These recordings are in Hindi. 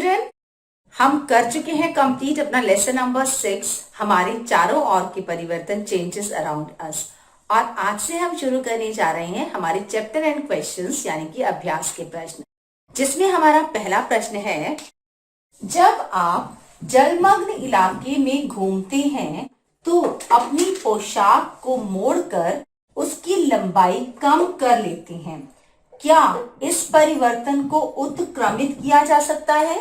चिल्ड्रन, हम कर चुके हैं कंप्लीट अपना लेसन नंबर 6, हमारे चारों ओर के परिवर्तन, चेंजेस अराउंड अस। और आज से हम शुरू करने जा रहे हैं हमारे चैप्टर एंड क्वेश्चंस यानी कि अभ्यास के प्रश्न, जिसमें हमारा पहला प्रश्न है, जब आप जलमग्न इलाके में घूमते हैं तो अपनी पोशाक को मोड़कर उसकी लंबाई कम कर लेते हैं, क्या इस परिवर्तन को उत्क्रमित किया जा सकता है?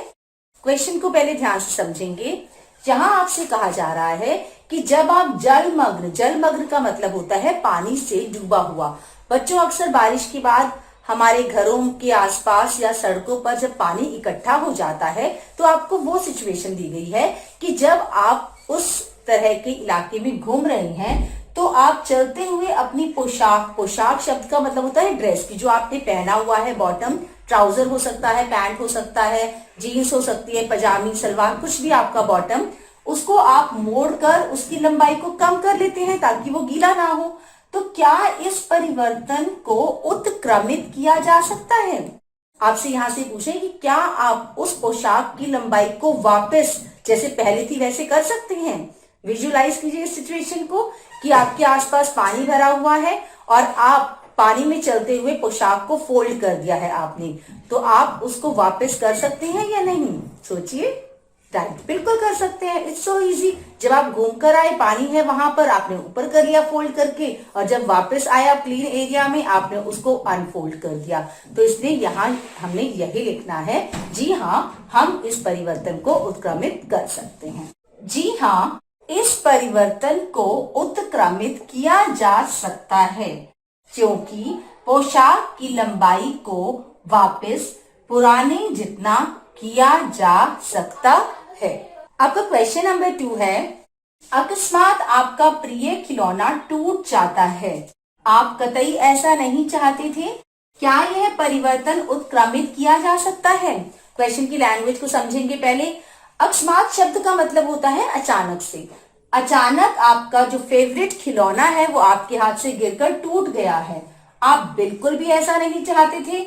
क्वेश्चन को पहले ध्यान से समझेंगे। यहाँ आपसे कहा जा रहा है कि जब आप जलमग्न का मतलब होता है पानी से डूबा हुआ। बच्चों, अक्सर बारिश के बाद हमारे घरों के आसपास या सड़कों पर जब पानी इकट्ठा हो जाता है तो आपको वो सिचुएशन दी गई है कि जब आप उस तरह के इलाके में घूम रहे हैं तो आप चलते हुए अपनी पोशाक शब्द का मतलब होता है ड्रेस की, जो आपने पहना हुआ है, बॉटम ट्राउजर हो सकता है, पैंट हो सकता है, जीन्स हो सकती है, पजामी, सलवार, कुछ भी आपका बॉटम, उसको आप मोड़कर उसकी लंबाई को कम कर लेते हैं ताकि वो गीला ना हो। तो क्या इस परिवर्तन को उत्क्रमित किया जा सकता है? आपसे यहाँ से पूछे कि क्या आप उस पोशाक की लंबाई को वापस जैसे पहले थी वैसे कर सकते हैं? विजुअलाइज कीजिए इस सिचुएशन को कि आपके आसपास पानी भरा हुआ है और आप पानी में चलते हुए पोशाक को फोल्ड कर दिया है आपने, तो आप उसको वापस कर सकते हैं या नहीं? सोचिए। राइट, बिल्कुल कर सकते हैं। It's so easy. जब आप घूम कर आए, पानी है वहां पर, आपने ऊपर कर लिया फोल्ड करके, और जब वापस आया क्लीन एरिया में, आपने उसको अनफोल्ड कर दिया। तो इसलिए यहाँ हमने यही लिखना है, जी हाँ, हम इस परिवर्तन को उत्क्रमित कर सकते हैं। जी हाँ, इस परिवर्तन को उत्क्रमित किया जा सकता है क्योंकि पोशाक की लंबाई को वापस पुराने जितना किया जा सकता है। आपका क्वेश्चन नंबर 2 है, अकस्मात आपका प्रिय खिलौना टूट जाता है, आप कतई ऐसा नहीं चाहते थे, क्या यह परिवर्तन उत्क्रमित किया जा सकता है? क्वेश्चन की लैंग्वेज को समझेंगे पहले। अकस्मात शब्द का मतलब होता है अचानक से। अचानक आपका जो फेवरेट खिलौना है वो आपके हाथ से गिरकर टूट गया है, आप बिल्कुल भी ऐसा नहीं चाहते थे।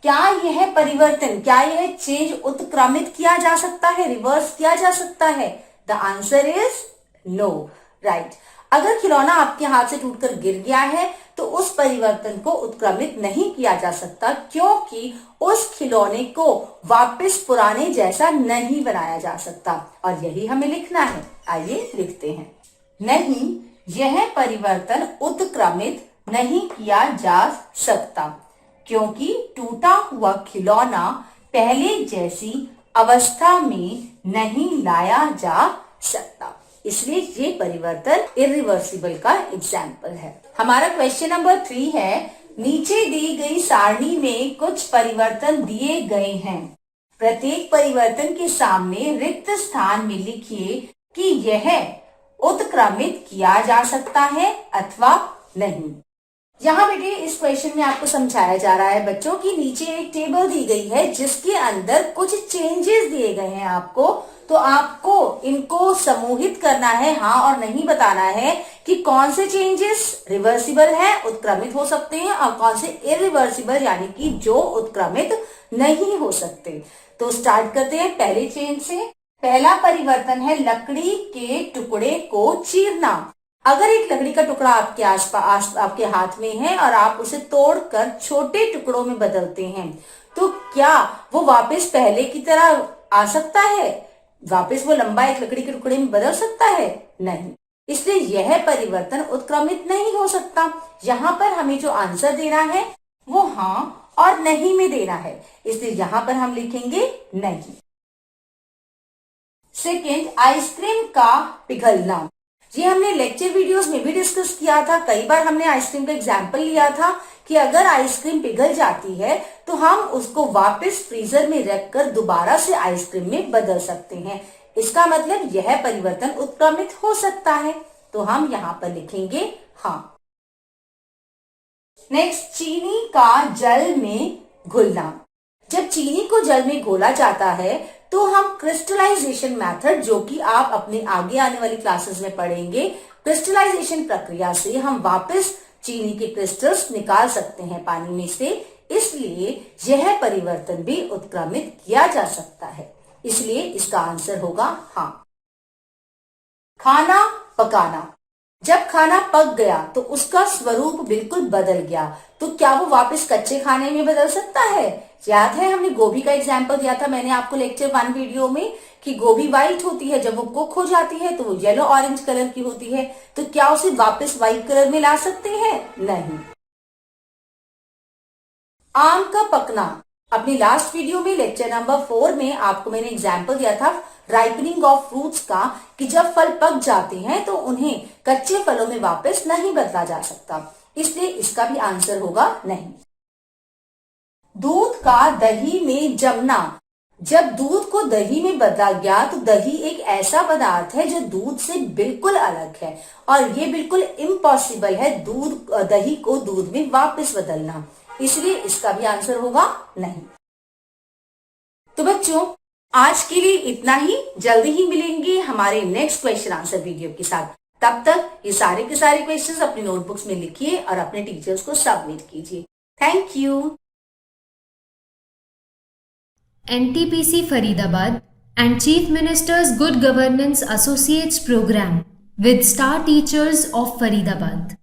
क्या यह परिवर्तन, क्या यह चेंज उत्क्रमित किया जा सकता है, रिवर्स किया जा सकता है? The answer is no. Right. अगर खिलौना आपके हाथ से टूटकर गिर गया है तो उस परिवर्तन को उत्क्रमित नहीं किया जा सकता क्योंकि उस खिलौने को वापस पुराने जैसा नहीं बनाया जा सकता, और यही हमें लिखना है। आइए लिखते हैं, नहीं, यह परिवर्तन उत्क्रमित नहीं किया जा सकता क्योंकि टूटा हुआ खिलौना पहले जैसी अवस्था में नहीं लाया जा सकता, इसलिए ये परिवर्तन इरिवर्सिबल का एग्जाम्पल है। हमारा क्वेश्चन नंबर 3 है, नीचे दी गई सारणी में कुछ परिवर्तन दिए गए हैं, प्रत्येक परिवर्तन के सामने रिक्त स्थान में लिखिए कि यह उत्क्रमित किया जा सकता है अथवा नहीं। यहाँ बेटे इस क्वेश्चन में आपको समझाया जा रहा है बच्चों की नीचे एक टेबल दी गई है जिसके अंदर कुछ चेंजेस दिए गए हैं आपको, तो आपको इनको समूहित करना है, हाँ और नहीं बताना है कि कौन से चेंजेस रिवर्सिबल है, उत्क्रमित हो सकते हैं, और कौन से इरिवर्सिबल यानी कि जो उत्क्रमित नहीं हो सकते। तो स्टार्ट करते हैं पहले चेंज से। पहला परिवर्तन है लकड़ी के टुकड़े को चीरना। अगर एक लकड़ी का टुकड़ा आपके आसपास आपके हाथ में है और आप उसे तोड़कर छोटे टुकड़ों में बदलते हैं तो क्या वो वापस पहले की तरह आ सकता है? वापस वो लंबा एक लकड़ी के टुकड़े में बदल सकता है? नहीं। इसलिए यह परिवर्तन उत्क्रमित नहीं हो सकता। यहाँ पर हमें जो आंसर देना है वो हाँ और नहीं में देना है, इसलिए यहाँ पर हम लिखेंगे नहीं। सेकेंड, आइसक्रीम का पिघलना। ये हमने लेक्चर वीडियोस में भी डिस्कस किया था, कई बार हमने आइसक्रीम का एग्जाम्पल लिया था कि अगर आइसक्रीम पिघल जाती है तो हम उसको वापस फ्रीजर में रखकर दोबारा से आइसक्रीम में बदल सकते हैं। इसका मतलब यह परिवर्तन उत्क्रमित हो सकता है, तो हम यहाँ पर लिखेंगे हाँ। नेक्स्ट, चीनी का जल में घुलना। जब चीनी को जल में घोला जाता है तो हम क्रिस्टलाइजेशन मेथड, जो कि आप अपने आगे आने वाली क्लासेस में पढ़ेंगे, क्रिस्टलाइजेशन प्रक्रिया से हम वापस चीनी के क्रिस्टल्स निकाल सकते हैं पानी में से, इसलिए यह परिवर्तन भी उत्क्रमित किया जा सकता है। इसलिए इसका आंसर होगा हाँ। खाना पकाना, जब खाना पक गया तो उसका स्वरूप बिल्कुल बदल गया, तो क्या वो वापस कच्चे खाने में बदल सकता है? याद है हमने गोभी का एग्जाम्पल दिया था मैंने आपको लेक्चर 1 वीडियो में कि गोभी व्हाइट होती है, जब वो कुक हो जाती है तो वो येलो ऑरेंज कलर की होती है, तो क्या उसे वापस व्हाइट कलर में ला सकते हैं? नहीं। आम का पकना, अपनी लास्ट वीडियो में लेक्चर नंबर 4 में आपको मैंने एग्जाम्पल दिया था राइपनिंग ऑफ फ्रूट्स का, कि जब फल पक जाते हैं तो उन्हें कच्चे फलों में वापस नहीं बदला जा सकता, इसलिए इसका भी आंसर होगा नहीं। दूध का दही में जमना, जब दूध को दही में बदला गया तो दही एक ऐसा पदार्थ है जो दूध से बिल्कुल अलग है और ये बिल्कुल इम्पॉसिबल है दही को दूध में वापस बदलना, इसलिए इसका भी आंसर होगा नहीं। तो बच्चों आज के लिए इतना ही, जल्दी ही मिलेंगे हमारे नेक्स्ट क्वेश्चन आंसर वीडियो के साथ। तब तक ये सारे के सारे क्वेश्चंस अपनी नोटबुक्स में लिखिए और अपने टीचर्स को सबमिट कीजिए। Thank you. NTPC Faridabad and Chief Minister's Good Governance Associates Program with Star Teachers of Faridabad.